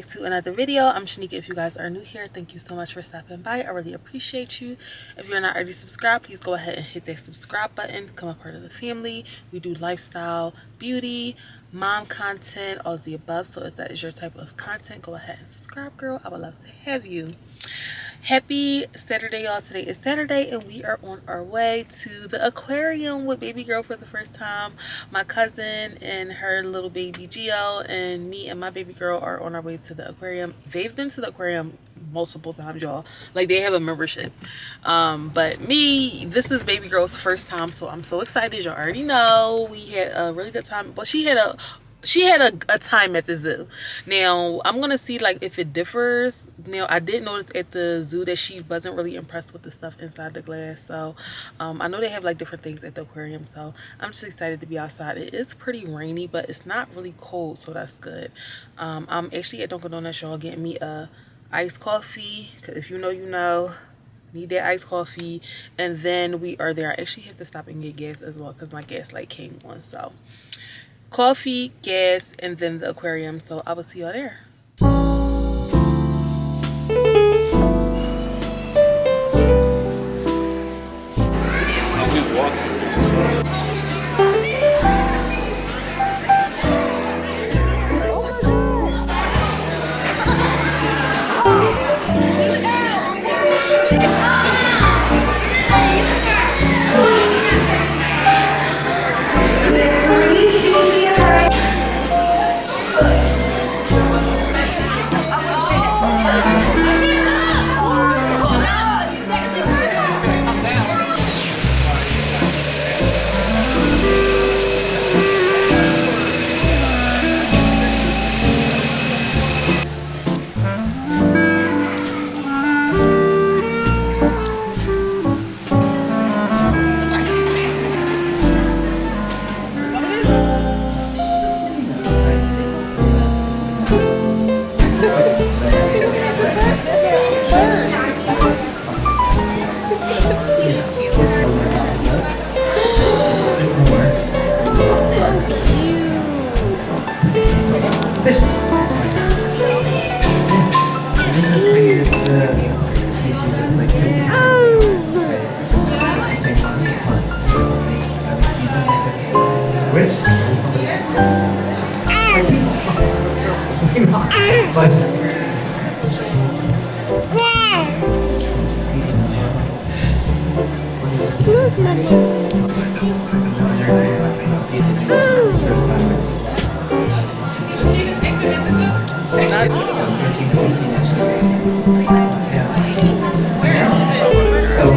back to another video. I'm Shanika. If you guys are new here, thank you so much for stopping by. I really appreciate you. If you're not already subscribed, please go ahead and hit that subscribe button, become a part of the family. We do lifestyle, beauty, mom content, all of the above. So if that is your type of content, go ahead and subscribe, girl. I would love to have you. Happy Saturday, y'all. Today is Saturday and we are on our way to the aquarium with baby girl for the first time. My cousin and her little baby Geo and me and my baby girl are on our way to the aquarium. They've been to the aquarium multiple times, y'all. Like, they have a membership. But me, this is baby girl's first time, so I'm so excited. Y'all already know we had a really good time. But she had a time at the zoo. Now I'm gonna see like if it differs. Now I did notice at the zoo that she wasn't really impressed with the stuff inside the glass. So I know they have like different things at the aquarium, so I'm just excited to be outside. It is pretty rainy, but it's not really cold, so that's good. I'm actually at Dunkin' Donuts, y'all, getting me a iced coffee, because if you know, you know. Need that iced coffee. And then we are there. I actually have to stop and get gas as well because my gas light came on. So coffee, gas, and then the aquarium. So I will see y'all there.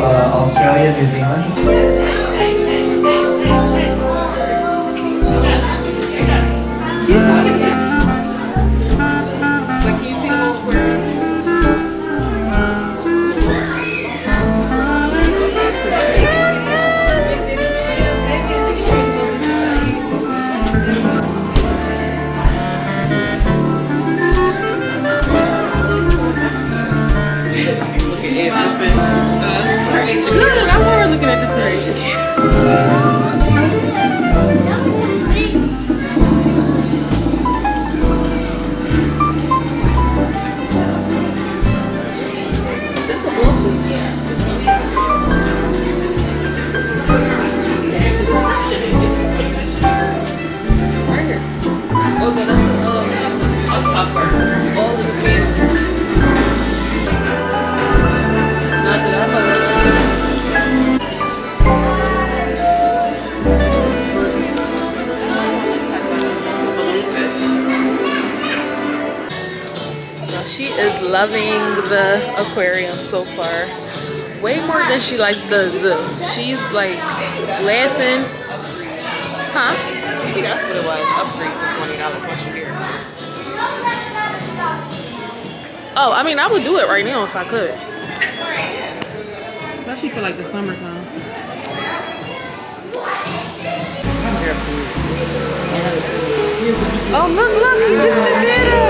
Australia, New Zealand. Good, I'm already looking at the fish. That's a blowfish. Right here. Oh, no, that's a puffer. All in the family. She is loving the aquarium so far. Way more than she liked the zoo. She's like laughing. Huh? Maybe that's what it was. Upgrade for $20 once you're here. Oh, I mean, I would do it right now if I could. Especially for like the summertime. Oh, look, he dipped his head up.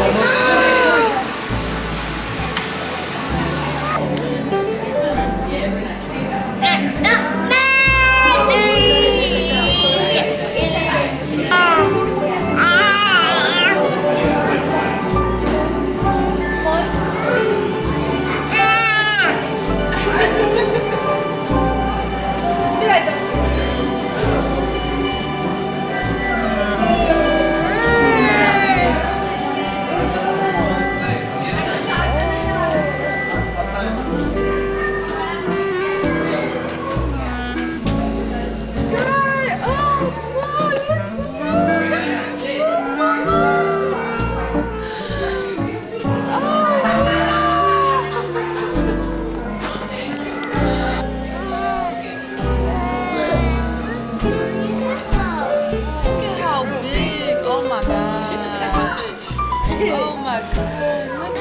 Oh my god, look